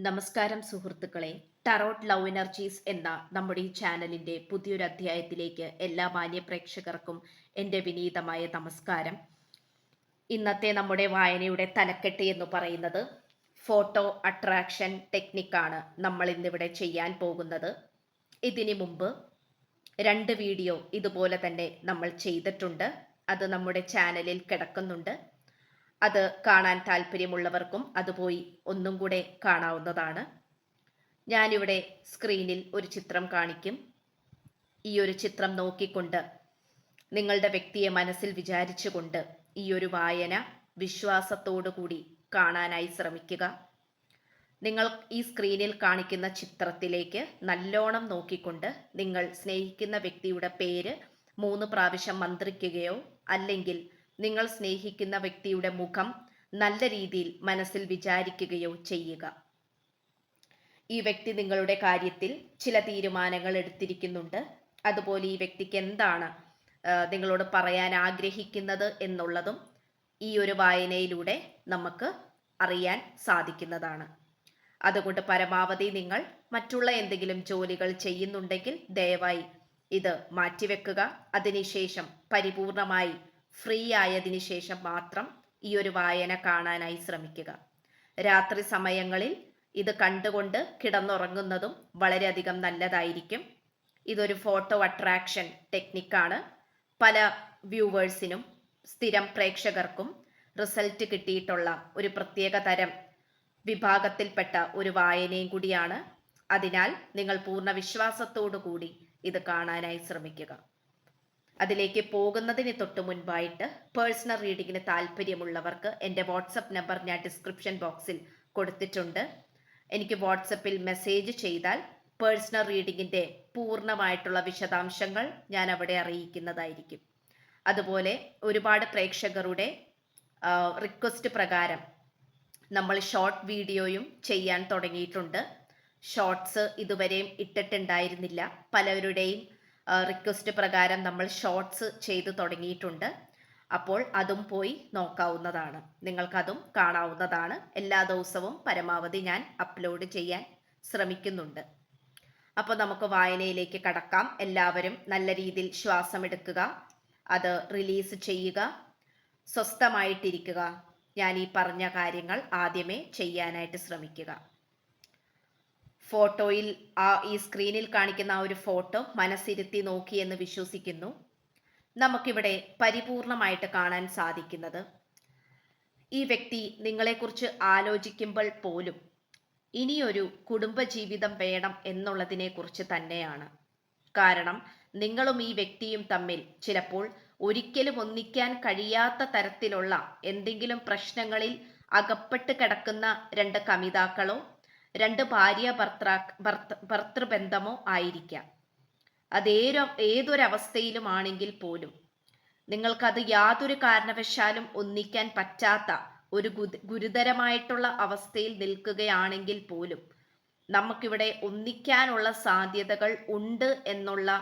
നമസ്കാരം സുഹൃത്തുക്കളെ. Tarot love energies എന്ന നമ്മുടെ ഈ ചാനലിന്റെ പുതിയൊരു അധ്യായത്തിലേക്ക് എല്ലാ മാന്യ പ്രേക്ഷകർക്കും എൻ്റെ വിനീതമായ നമസ്കാരം. ഇന്നത്തെ നമ്മുടെ വായനയുടെ തലക്കെട്ട് എന്ന് പറയുന്നത് ഫോട്ടോ അട്രാക്ഷൻ ടെക്നിക്കാണ് നമ്മൾ ഇന്നിവിടെ ചെയ്യാൻ പോകുന്നത്. ഇതിനു മുമ്പ് 2 വീഡിയോ ഇതുപോലെ തന്നെ നമ്മൾ ചെയ്തിട്ടുണ്ട്. അത് നമ്മുടെ ചാനലിൽ കിടക്കുന്നുണ്ട്. അത് കാണാൻ താല്പര്യമുള്ളവർക്കും അത് പോയി ഒന്നും കൂടെ കാണാവുന്നതാണ്. ഞാനിവിടെ സ്ക്രീനിൽ ഒരു ചിത്രം കാണിക്കും. ഈ ഒരു ചിത്രം നോക്കിക്കൊണ്ട് നിങ്ങളുടെ വ്യക്തിയെ മനസ്സിൽ വിചാരിച്ചുകൊണ്ട് ഈ ഒരു വായന വിശ്വാസത്തോടു കൂടി കാണാനായി ശ്രമിക്കുക. നിങ്ങൾ ഈ സ്ക്രീനിൽ കാണിക്കുന്ന ചിത്രത്തിലേക്ക് നല്ലോണം നോക്കിക്കൊണ്ട് നിങ്ങൾ സ്നേഹിക്കുന്ന വ്യക്തിയുടെ പേര് 3 പ്രാവശ്യം മന്ത്രിക്കുകയോ അല്ലെങ്കിൽ നിങ്ങൾ സ്നേഹിക്കുന്ന വ്യക്തിയുടെ മുഖം നല്ല രീതിയിൽ മനസ്സിൽ വിചാരിക്കുകയോ ചെയ്യുക. ഈ വ്യക്തി നിങ്ങളുടെ കാര്യത്തിൽ ചില തീരുമാനങ്ങൾ എടുത്തിരിക്കുന്നുണ്ട്. അതുപോലെ ഈ വ്യക്തിക്ക് എന്താണ് നിങ്ങളോട് പറയാൻ ആഗ്രഹിക്കുന്നത് എന്നുള്ളതും ഈ ഒരു വായനയിലൂടെ നമുക്ക് അറിയാൻ സാധിക്കുന്നതാണ്. അതുകൊണ്ട് പരമാവധി നിങ്ങൾ മറ്റുള്ള എന്തെങ്കിലും ജോലികൾ ചെയ്യുന്നുണ്ടെങ്കിൽ ദയവായി ഇത് മാറ്റിവെക്കുക. അതിനുശേഷം പരിപൂർണമായി ഫ്രീ ആയതിനു ശേഷം മാത്രം ഈ ഒരു വായന കാണാനായി ശ്രമിക്കുക. രാത്രി സമയങ്ങളിൽ ഇത് കണ്ടുകൊണ്ട് കിടന്നുറങ്ങുന്നതും വളരെയധികം നല്ലതായിരിക്കും. ഇതൊരു ഫോട്ടോ അട്രാക്ഷൻ ടെക്നിക്കാണ്. പല വ്യൂവേഴ്സിനും സ്ഥിരം പ്രേക്ഷകർക്കും റിസൾട്ട് കിട്ടിയിട്ടുള്ള ഒരു പ്രത്യേക തരം വിഭാഗത്തിൽപ്പെട്ട ഒരു വായനയും കൂടിയാണ്. അതിനാൽ നിങ്ങൾ പൂർണ്ണ വിശ്വാസത്തോടു കൂടി ഇത് കാണാനായി ശ്രമിക്കുക. അതിലേക്ക് പോകുന്നതിന് തൊട്ട് മുൻപായിട്ട് പേഴ്സണൽ റീഡിങ്ങിന് താല്പര്യമുള്ളവർക്ക് എൻ്റെ വാട്സപ്പ് നമ്പർ ഞാൻ ഡിസ്ക്രിപ്ഷൻ ബോക്സിൽ കൊടുത്തിട്ടുണ്ട്. എനിക്ക് വാട്സപ്പിൽ മെസ്സേജ് ചെയ്താൽ പേഴ്സണൽ റീഡിങ്ങിൻ്റെ പൂർണ്ണമായിട്ടുള്ള വിശദാംശങ്ങൾ ഞാൻ അവിടെ അറിയിക്കുന്നതായിരിക്കും. അതുപോലെ ഒരുപാട് പ്രേക്ഷകരുടെ റിക്വസ്റ്റ് പ്രകാരം നമ്മൾ ഷോർട്ട് വീഡിയോയും ചെയ്യാൻ തുടങ്ങിയിട്ടുണ്ട്. ഷോർട്സ് ഇതുവരെയും ഇട്ടിട്ടുണ്ടായിരുന്നില്ല. പലരുടെയും റിക്വസ്റ്റ് പ്രകാരം നമ്മൾ ഷോർട്സ് ചെയ്തു തുടങ്ങിയിട്ടുണ്ട്. അപ്പോൾ അതും പോയി നോക്കാവുന്നതാണ്, നിങ്ങൾക്കതും കാണാവുന്നതാണ്. എല്ലാ ദിവസവും പരമാവധി ഞാൻ അപ്ലോഡ് ചെയ്യാൻ ശ്രമിക്കുന്നുണ്ട്. അപ്പോൾ നമുക്ക് വായനയിലേക്ക് കടക്കാം. എല്ലാവരും നല്ല രീതിയിൽ ശ്വാസം എടുക്കുക, അത് റിലീസ് ചെയ്യുക, സ്വസ്ഥമായിട്ടിരിക്കുക. ഞാൻ ഈ പറഞ്ഞ കാര്യങ്ങൾ ആദ്യമേ ചെയ്യാനായിട്ട് ശ്രമിക്കുക. ഫോട്ടോയിൽ ഈ സ്ക്രീനിൽ കാണിക്കുന്ന ആ ഒരു ഫോട്ടോ മനസ്സിരുത്തി നോക്കിയെന്ന് വിശ്വസിക്കുന്നു. നമുക്കിവിടെ പരിപൂർണമായിട്ട് കാണാൻ സാധിക്കുന്നത് ഈ വ്യക്തി നിങ്ങളെക്കുറിച്ച് ആലോചിക്കുമ്പോൾ പോലും ഇനിയൊരു കുടുംബജീവിതം വേണം എന്നുള്ളതിനെ കുറിച്ച് തന്നെയാണ്. കാരണം നിങ്ങളും ഈ വ്യക്തിയും തമ്മിൽ ചിലപ്പോൾ ഒരിക്കലും ഒന്നിക്കാൻ കഴിയാത്ത തരത്തിലുള്ള എന്തെങ്കിലും പ്രശ്നങ്ങളിൽ അകപ്പെട്ട് കിടക്കുന്ന 2 കമിതാക്കളോ 2 ഭാര്യ ഭർത്തൃബന്ധമോ ആയിരിക്കാം. ഏതൊരവസ്ഥയിലും ആണെങ്കിൽ പോലും നിങ്ങൾക്കത് യാതൊരു കാരണവശാലും ഒന്നിക്കാൻ പറ്റാത്ത ഒരു ഗുരുതരമായിട്ടുള്ള അവസ്ഥയിൽ നിൽക്കുകയാണെങ്കിൽ പോലും നമുക്കിവിടെ ഒന്നിക്കാനുള്ള സാധ്യതകൾ ഉണ്ട് എന്നുള്ള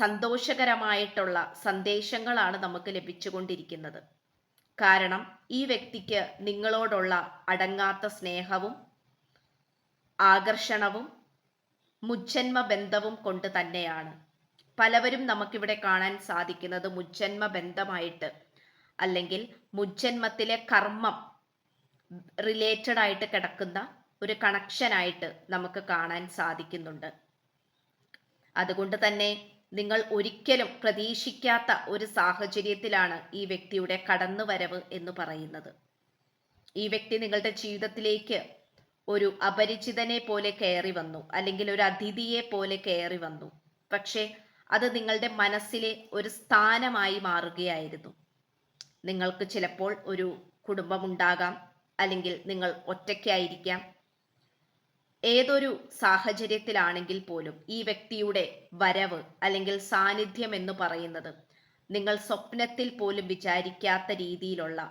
സന്തോഷകരമായിട്ടുള്ള സന്ദേശങ്ങളാണ് നമുക്ക് ലഭിച്ചുകൊണ്ടിരിക്കുന്നത്. കാരണം ഈ വ്യക്തിക്ക് നിങ്ങളോടുള്ള അടങ്ങാത്ത സ്നേഹവും ആകർഷണവും മുജ്ജന്മ ബന്ധവും കൊണ്ട് തന്നെയാണ്. പലവരും നമുക്കിവിടെ കാണാൻ സാധിക്കുന്നത് മുജ്ജന്മ ബന്ധമായിട്ട് അല്ലെങ്കിൽ മുജ്ജന്മത്തിലെ കർമ്മം റിലേറ്റഡ് ആയിട്ട് കിടക്കുന്ന ഒരു കണക്ഷനായിട്ട് നമുക്ക് കാണാൻ സാധിക്കുന്നുണ്ട്. അതുകൊണ്ട് തന്നെ നിങ്ങൾ ഒരിക്കലും പ്രതീക്ഷിക്കാത്ത ഒരു സാഹചര്യത്തിലാണ് ഈ വ്യക്തിയുടെ കടന്നുവരവ് എന്ന് പറയുന്നത്. ഈ വ്യക്തി നിങ്ങളുടെ ജീവിതത്തിലേക്ക് ഒരു അപരിചിതനെ പോലെ കയറി വന്നു, അല്ലെങ്കിൽ ഒരു അതിഥിയെ പോലെ കയറി വന്നു. പക്ഷേ അത് നിങ്ങളുടെ മനസ്സിലെ ഒരു സ്ഥാനമായി മാറുകയായിരുന്നു. നിങ്ങൾക്ക് ചിലപ്പോൾ ഒരു കുടുംബമുണ്ടാകാം, അല്ലെങ്കിൽ നിങ്ങൾ ഒറ്റയ്ക്കായിരിക്കാം. ഏതൊരു സാഹചര്യത്തിലാണെങ്കിൽ പോലും ഈ വ്യക്തിയുടെ വരവ് അല്ലെങ്കിൽ സാന്നിധ്യം എന്ന് പറയുന്നത് നിങ്ങൾ സ്വപ്നത്തിൽ പോലും വിചാരിക്കാത്ത രീതിയിലുള്ള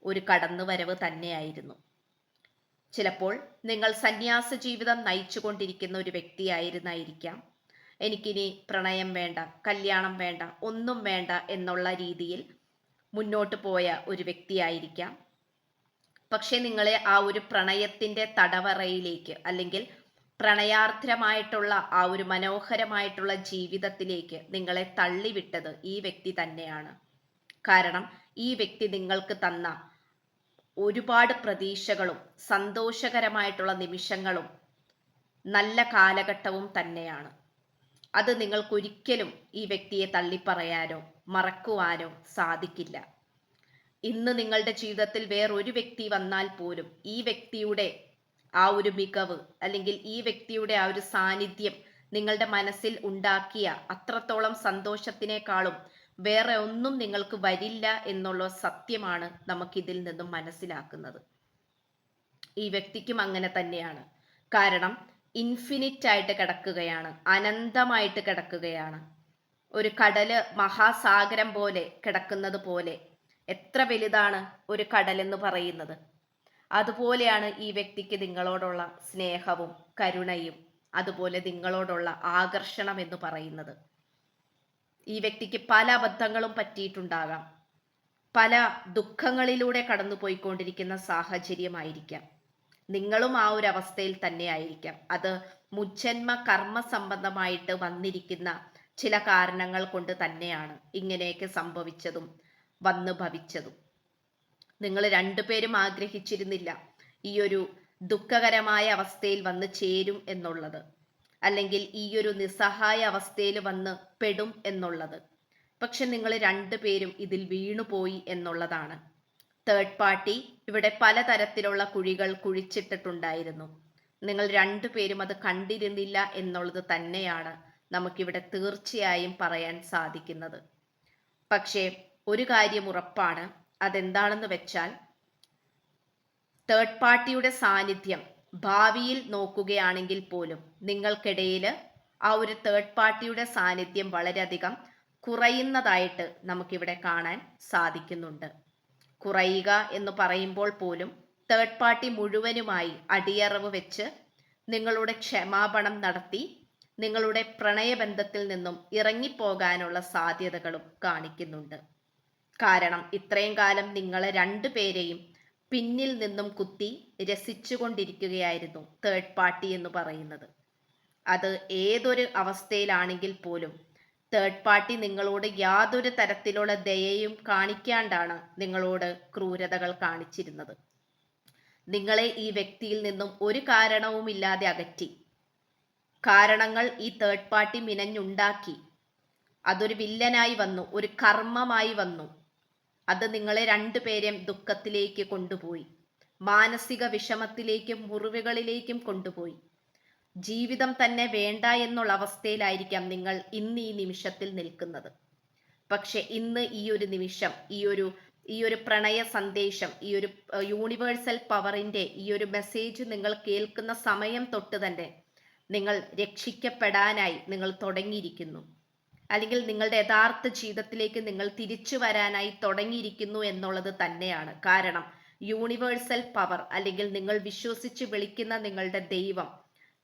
ഒരു കടന്നുവരവ് തന്നെയായിരുന്നു. ചിലപ്പോൾ നിങ്ങൾ സന്യാസ ജീവിതം നയിച്ചുകൊണ്ടിരിക്കുന്ന ഒരു വ്യക്തിയായിരുന്നായിരിക്കാം. എനിക്കിനി പ്രണയം വേണ്ട, കല്യാണം വേണ്ട, ഒന്നും വേണ്ട എന്നുള്ള രീതിയിൽ മുന്നോട്ട് പോയ ഒരു വ്യക്തിയായിരിക്കാം. പക്ഷെ നിങ്ങളെ ആ ഒരു പ്രണയത്തിന്റെ തടവറയിലേക്ക്, അല്ലെങ്കിൽ പ്രണയാർദ്രമായിട്ടുള്ള ആ ഒരു മനോഹരമായിട്ടുള്ള ജീവിതത്തിലേക്ക് നിങ്ങളെ തള്ളിവിട്ടത് ഈ വ്യക്തി തന്നെയാണ്. കാരണം ഈ വ്യക്തി നിങ്ങൾക്ക് തന്ന ഒരുപാട് പ്രതീക്ഷകളും സന്തോഷകരമായിട്ടുള്ള നിമിഷങ്ങളും നല്ല കാലഘട്ടവും തന്നെയാണ്. അത് നിങ്ങൾക്കൊരിക്കലും ഈ വ്യക്തിയെ തള്ളിപ്പറയാനോ മറക്കുവാനോ സാധിക്കില്ല. ഇന്ന് നിങ്ങളുടെ ജീവിതത്തിൽ വേറൊരു വ്യക്തി വന്നാൽ പോലും ഈ വ്യക്തിയുടെ ആ ഒരു മികവ്, അല്ലെങ്കിൽ ഈ വ്യക്തിയുടെ ആ ഒരു സാന്നിധ്യം നിങ്ങളുടെ മനസ്സിൽ ഉണ്ടാക്കിയ അത്രത്തോളം സന്തോഷത്തിനേക്കാളും വേറെ ഒന്നും നിങ്ങൾക്ക് വരില്ല എന്നുള്ള സത്യമാണ് നമുക്കിതിൽ നിന്നും മനസ്സിലാക്കുന്നത്. ഈ വ്യക്തിക്കും അങ്ങനെ തന്നെയാണ്. കാരണം ഇൻഫിനിറ്റ് ആയിട്ട് കിടക്കുകയാണ്, അനന്തമായിട്ട് കിടക്കുകയാണ്. ഒരു കടല് മഹാസാഗരം പോലെ കിടക്കുന്നത് പോലെ, എത്ര വലുതാണ് ഒരു കടൽ എന്ന് പറയുന്നത്, അതുപോലെയാണ് ഈ വ്യക്തിക്ക് നിങ്ങളോടുള്ള സ്നേഹവും കരുണയും അതുപോലെ നിങ്ങളോടുള്ള ആകർഷണം എന്ന് പറയുന്നത്. ഈ വ്യക്തിക്ക് പല അബദ്ധങ്ങളും പറ്റിയിട്ടുണ്ടാകാം, പല ദുഃഖങ്ങളിലൂടെ കടന്നുപോയിക്കൊണ്ടിരിക്കുന്ന സാഹചര്യമായിരിക്കാം. നിങ്ങളും ആ ഒരു അവസ്ഥയിൽ തന്നെ ആയിരിക്കാം. അത് മുജ്ജന്മ കർമ്മ സംബന്ധമായിട്ട് വന്നിരിക്കുന്ന ചില കാരണങ്ങൾ കൊണ്ട് തന്നെയാണ് ഇങ്ങനെയൊക്കെ സംഭവിച്ചതും വന്നു ഭവിച്ചതും. നിങ്ങൾ രണ്ടുപേരും ആഗ്രഹിച്ചിരുന്നില്ല ഈ ഒരു ദുഃഖകരമായ അവസ്ഥയിൽ വന്ന് ചേരും എന്നുള്ളത്, അല്ലെങ്കിൽ ഈ ഒരു നിസ്സഹായ അവസ്ഥയിൽ വന്ന് പെടും എന്നുള്ളത്. പക്ഷെ നിങ്ങൾ രണ്ടുപേരും ഇതിൽ വീണുപോയി എന്നുള്ളതാണ്. തേർഡ് പാർട്ടി ഇവിടെ പലതരത്തിലുള്ള കുഴികൾ കുഴിച്ചിട്ടിട്ടുണ്ടായിരുന്നു. നിങ്ങൾ രണ്ടുപേരും അത് കണ്ടിരുന്നില്ല എന്നുള്ളത് തന്നെയാണ് നമുക്കിവിടെ തീർച്ചയായും പറയാൻ സാധിക്കുന്നത്. പക്ഷേ ഒരു കാര്യം ഉറപ്പാണ്. അതെന്താണെന്ന് വെച്ചാൽ, തേർഡ് പാർട്ടിയുടെ സാന്നിധ്യം ഭാവിയിൽ നോക്കുകയാണെങ്കിൽ പോലും നിങ്ങൾക്കിടയിൽ ആ ഒരു തേർഡ് പാർട്ടിയുടെ സാന്നിധ്യം വളരെയധികം കുറയുന്നതായിട്ട് നമുക്കിവിടെ കാണാൻ സാധിക്കുന്നുണ്ട്. കുറയുക എന്ന് പറയുമ്പോൾ പോലും തേർഡ് പാർട്ടി മുഴുവനുമായി അടിയറവ് വെച്ച് നിങ്ങളുടെ ക്ഷമാപണം നടത്തി നിങ്ങളുടെ പ്രണയബന്ധത്തിൽ നിന്നും ഇറങ്ങിപ്പോകാനുള്ള സാധ്യതകളും കാണിക്കുന്നുണ്ട്. കാരണം ഇത്രയും കാലം നിങ്ങളെ രണ്ടുപേരെയും പിന്നിൽ നിന്നും കുത്തി രസിച്ചുകൊണ്ടിരിക്കുകയായിരുന്നു തേർഡ് പാർട്ടി എന്ന് പറയുന്നത്. അത് ഏതൊരു അവസ്ഥയിലാണെങ്കിൽ പോലും തേർഡ് പാർട്ടി നിങ്ങളോട് യാതൊരു തരത്തിലുള്ള ദയയും കാണിക്കാണ്ടാണ് നിങ്ങളോട് ക്രൂരതകൾ കാണിച്ചിരുന്നത്. നിങ്ങളെ ഈ വ്യക്തിയിൽ നിന്നും ഒരു കാരണവുമില്ലാതെ അകറ്റി. കാരണങ്ങൾ ഈ തേർഡ് പാർട്ടി മിനഞ്ഞുണ്ടാക്കി. അതൊരു വില്ലനായി വന്നു, ഒരു കർമ്മമായി വന്നു. അത് നിങ്ങളെ രണ്ടുപേരെയും ദുഃഖത്തിലേക്ക് കൊണ്ടുപോയി, മാനസിക വിഷമത്തിലേക്കും മുറിവുകളിലേക്കും കൊണ്ടുപോയി. ജീവിതം തന്നെ വേണ്ട എന്നുള്ള അവസ്ഥയിലായിരിക്കാം നിങ്ങൾ ഇന്ന് ഈ നിമിഷത്തിൽ നിൽക്കുന്നത്. പക്ഷെ ഇന്ന് ഈ ഒരു നിമിഷം, ഈ ഒരു പ്രണയ സന്ദേശം, ഈ ഒരു യൂണിവേഴ്സൽ പവറിന്റെ ഈ ഒരു മെസ്സേജ് നിങ്ങൾ കേൾക്കുന്ന സമയം തൊട്ട് തന്നെ നിങ്ങൾ രക്ഷിക്കപ്പെടാനായി നിങ്ങൾ തുടങ്ങിയിരിക്കുന്നു, അല്ലെങ്കിൽ നിങ്ങളുടെ യഥാർത്ഥ ജീവിതത്തിലേക്ക് നിങ്ങൾ തിരിച്ചു വരാനായി തുടങ്ങിയിരിക്കുന്നു എന്നുള്ളത് തന്നെയാണ്. കാരണം യൂണിവേഴ്സൽ പവർ, അല്ലെങ്കിൽ നിങ്ങൾ വിശ്വസിച്ച് വിളിക്കുന്ന നിങ്ങളുടെ ദൈവം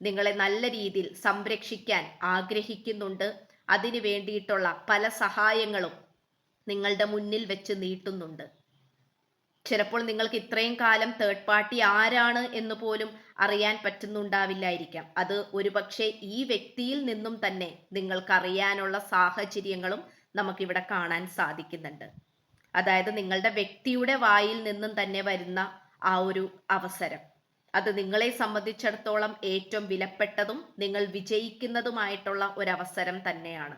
നിങ്ങളെ നല്ല രീതിയിൽ സംരക്ഷിക്കാൻ ആഗ്രഹിക്കുന്നുണ്ട്. അതിനു വേണ്ടിയിട്ടുള്ള പല സഹായങ്ങളും നിങ്ങളുടെ മുന്നിൽ വെച്ച് നീട്ടുന്നുണ്ട്. ചിലപ്പോൾ നിങ്ങൾക്ക് ഇത്രയും കാലം തേർഡ് പാർട്ടി ആരാണ് എന്ന് പോലും അറിയാൻ പറ്റുന്നുണ്ടാവില്ലായിരിക്കാം. അത് ഒരുപക്ഷെ ഈ വ്യക്തിയിൽ നിന്നും തന്നെ നിങ്ങൾക്ക് അറിയാനുള്ള സാഹചര്യങ്ങളും നമുക്കിവിടെ കാണാൻ സാധിക്കുന്നുണ്ട്. അതായത് നിങ്ങളുടെ വ്യക്തിയുടെ വായിൽ നിന്നും തന്നെ വരുന്ന ആ ഒരു അവസരം, അത് നിങ്ങളെ സംബന്ധിച്ചിടത്തോളം ഏറ്റവും വിലപ്പെട്ടതും നിങ്ങൾ വിജയിക്കുന്നതുമായിട്ടുള്ള ഒരവസരം തന്നെയാണ്.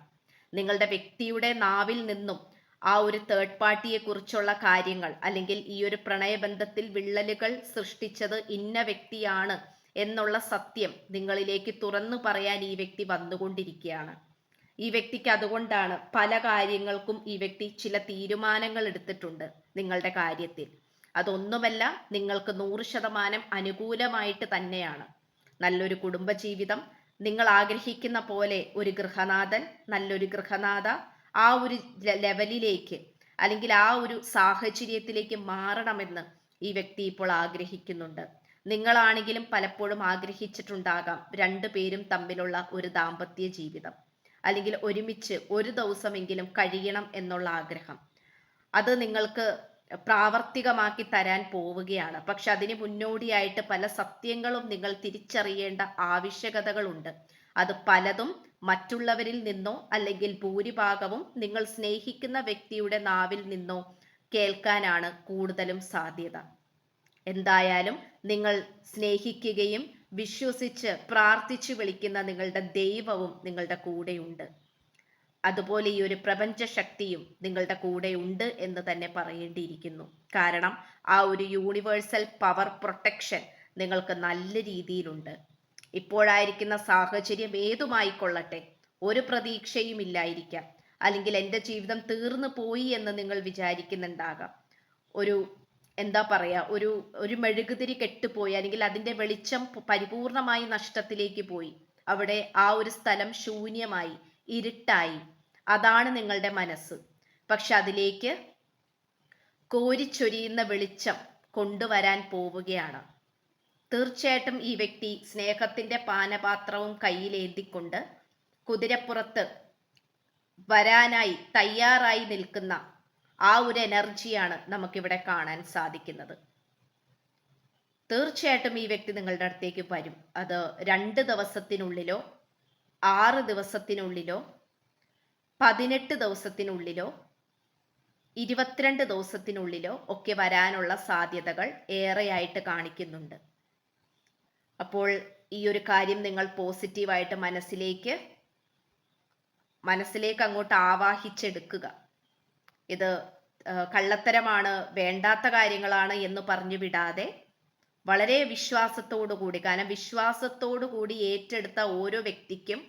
നിങ്ങളുടെ വ്യക്തിയുടെ നാവിൽ നിന്നും ആ ഒരു തേർഡ് പാർട്ടിയെ കുറിച്ചുള്ള കാര്യങ്ങൾ, അല്ലെങ്കിൽ ഈ ഒരു പ്രണയബന്ധത്തിൽ വിള്ളലുകൾ സൃഷ്ടിച്ചത് ഇന്ന വ്യക്തിയാണ് എന്നുള്ള സത്യം നിങ്ങളിലേക്ക് തുറന്നു പറയാൻ ഈ വ്യക്തി വന്നുകൊണ്ടിരിക്കുകയാണ്. ഈ വ്യക്തിക്ക് അതുകൊണ്ടാണ് പല കാര്യങ്ങൾക്കും ഈ വ്യക്തി ചില തീരുമാനങ്ങൾ എടുത്തിട്ടുണ്ട് നിങ്ങളുടെ കാര്യത്തിൽ. അതൊന്നുമല്ല, നിങ്ങൾക്ക് 100% അനുകൂലമായിട്ട് തന്നെയാണ്. നല്ലൊരു കുടുംബജീവിതം, നിങ്ങൾ ആഗ്രഹിക്കുന്ന പോലെ ഒരു ഗൃഹനാഥൻ, നല്ലൊരു ഗൃഹനാഥ ആ ഒരു ലെവലിലേക്ക്, അല്ലെങ്കിൽ ആ ഒരു സാഹചര്യത്തിലേക്ക് മാറണമെന്ന് ഈ വ്യക്തി ഇപ്പോൾ ആഗ്രഹിക്കുന്നുണ്ട്. നിങ്ങളാണെങ്കിലും പലപ്പോഴും ആഗ്രഹിച്ചിട്ടുണ്ടാകാം രണ്ടുപേരും തമ്മിലുള്ള ഒരു ദാമ്പത്യ ജീവിതം, അല്ലെങ്കിൽ ഒരുമിച്ച് ഒരു ദിവസമെങ്കിലും കഴിയണം എന്നുള്ള ആഗ്രഹം. അത് നിങ്ങൾക്ക് പ്രാവർത്തികമാക്കി തരാൻ പോവുകയാണ്. പക്ഷെ അതിന് മുന്നോടിയായിട്ട് പല സത്യങ്ങളും നിങ്ങൾ തിരിച്ചറിയേണ്ട ആവശ്യകതകളുണ്ട്. അത് പലതും മറ്റുള്ളവരിൽ നിന്നോ അല്ലെങ്കിൽ ഭൂരിഭാഗവും നിങ്ങൾ സ്നേഹിക്കുന്ന വ്യക്തിയുടെ നാവിൽ നിന്നോ കേൾക്കാനാണ് കൂടുതലും സാധ്യത. എന്തായാലും നിങ്ങൾ സ്നേഹിക്കുകയും വിശ്വസിച്ച് പ്രാർത്ഥിച്ചു വിളിക്കുന്ന നിങ്ങളുടെ ദൈവവും നിങ്ങളുടെ കൂടെയുണ്ട്. അതുപോലെ ഈ ഒരു പ്രപഞ്ച ശക്തിയും നിങ്ങളുടെ കൂടെ ഉണ്ട് എന്ന് തന്നെ പറയേണ്ടിയിരിക്കുന്നു. കാരണം ആ ഒരു യൂണിവേഴ്സൽ പവർ പ്രൊട്ടക്ഷൻ നിങ്ങൾക്ക് നല്ല രീതിയിലുണ്ട്. ഇപ്പോഴായിരിക്കുന്ന സാഹചര്യം ഏതുമായിക്കൊള്ളട്ടെ, ഒരു പ്രതീക്ഷയും ഇല്ലായിരിക്കാം, അല്ലെങ്കിൽ എൻ്റെ ജീവിതം തീർന്നു പോയി എന്ന് നിങ്ങൾ വിചാരിക്കുന്നുണ്ടാകാം. ഒരു എന്താ പറയാ, ഒരു മെഴുകുതിരി കെട്ടുപോയി, അല്ലെങ്കിൽ അതിൻ്റെ വെളിച്ചം പരിപൂർണമായി നഷ്ടത്തിലേക്ക് പോയി, അവിടെ ആ ഒരു സ്ഥലം ശൂന്യമായി, ഇരുട്ടായി. അതാണ് നിങ്ങളുടെ മനസ്സ്. പക്ഷെ അതിലേക്ക് കോരിച്ചൊരിയുന്ന വെളിച്ചം കൊണ്ടുവരാൻ പോവുകയാണ്. തീർച്ചയായിട്ടും ഈ വ്യക്തി സ്നേഹത്തിന്റെ പാനപാത്രവും കയ്യിലേന്തിക്കൊണ്ട് കുതിരപ്പുറത്ത് വരാനായി തയ്യാറായി നിൽക്കുന്ന ആ ഒരു എനർജിയാണ് നമുക്കിവിടെ കാണാൻ സാധിക്കുന്നത്. തീർച്ചയായിട്ടും ഈ വ്യക്തി നിങ്ങളുടെ അടുത്തേക്ക് വരും. അത് 2 ദിവസത്തിനുള്ളിലോ 6 ദിവസത്തിനുള്ളിലോ 18 ദിവസത്തിനുള്ളിലോ 22 ദിവസത്തിനുള്ളിലോ ഒക്കെ വരാനുള്ള സാധ്യതകൾ ഏറെയായിട്ട് കാണിക്കുന്നുണ്ട്. അപ്പോൾ ഈ ഒരു കാര്യം നിങ്ങൾ പോസിറ്റീവായിട്ട് മനസ്സിലേക്ക് അങ്ങോട്ട് ആവാഹിച്ചെടുക്കുക. ഇത് കള്ളത്തരമാണ്, വേണ്ടാത്ത കാര്യങ്ങളാണ് എന്ന് പറഞ്ഞു വിടാതെ വളരെ വിശ്വാസത്തോടു കൂടി, കാരണം വിശ്വാസത്തോടു കൂടി ഏറ്റെടുത്ത ഓരോ വ്യക്തിക്കും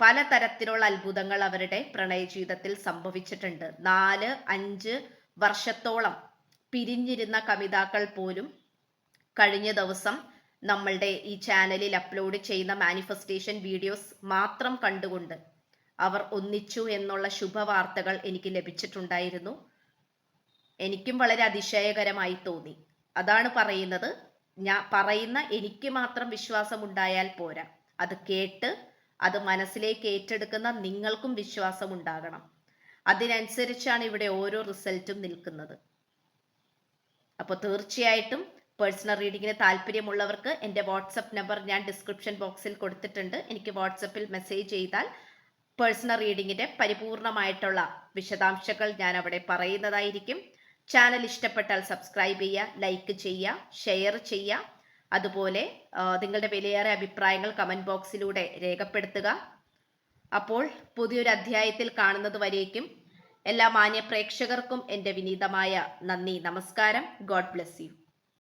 പലതരത്തിലുള്ള അത്ഭുതങ്ങൾ അവരുടെ പ്രണയ ജീവിതത്തിൽ സംഭവിച്ചിട്ടുണ്ട്. 4-5 വർഷത്തോളം പിരിഞ്ഞിരുന്ന കമിതാക്കൾ പോലും കഴിഞ്ഞ ദിവസം നമ്മളുടെ ഈ ചാനലിൽ അപ്ലോഡ് ചെയ്യുന്ന മാനിഫെസ്റ്റേഷൻ വീഡിയോസ് മാത്രം കണ്ടുകൊണ്ട് അവർ ഒന്നിച്ചു എന്നുള്ള ശുഭവാർത്തകൾ എനിക്ക് ലഭിച്ചിട്ടുണ്ടായിരുന്നു. എനിക്കും വളരെ അതിശയകരമായി തോന്നി. അതാണ് പറയുന്നത്, ഞാൻ പറയുന്ന എനിക്ക് മാത്രം വിശ്വാസം ഉണ്ടായാൽ പോരാ, അത് കേട്ട് അത് മനസ്സിലേക്ക് ഏറ്റെടുക്കുന്ന നിങ്ങൾക്കും വിശ്വാസം ഉണ്ടാകണം. അതിനനുസരിച്ചാണ് ഇവിടെ ഓരോ റിസൾട്ടും നിൽക്കുന്നത്. അപ്പോൾ തീർച്ചയായിട്ടും പേഴ്സണൽ റീഡിങ്ങിന് താല്പര്യമുള്ളവർക്ക് എൻ്റെ വാട്സപ്പ് നമ്പർ ഞാൻ ഡിസ്ക്രിപ്ഷൻ ബോക്സിൽ കൊടുത്തിട്ടുണ്ട്. എനിക്ക് വാട്സപ്പിൽ മെസ്സേജ് ചെയ്താൽ പേഴ്സണൽ റീഡിങ്ങിൻ്റെ പരിപൂർണമായിട്ടുള്ള വിശദാംശങ്ങൾ ഞാൻ അവിടെ പറയുന്നതായിരിക്കും. ചാനൽ ഇഷ്ടപ്പെട്ടാൽ സബ്സ്ക്രൈബ് ചെയ്യുക, ലൈക്ക് ചെയ്യുക, ഷെയർ ചെയ്യുക. അതുപോലെ നിങ്ങളുടെ വിലയേറെ അഭിപ്രായങ്ങൾ കമൻറ്റ് ബോക്സിലൂടെ രേഖപ്പെടുത്തുക. അപ്പോൾ പുതിയൊരു അധ്യായത്തിൽ കാണുന്നത് വരേക്കും എല്ലാ മാന്യ പ്രേക്ഷകർക്കും എൻ്റെ വിനീതമായ നന്ദി, നമസ്കാരം. God bless you.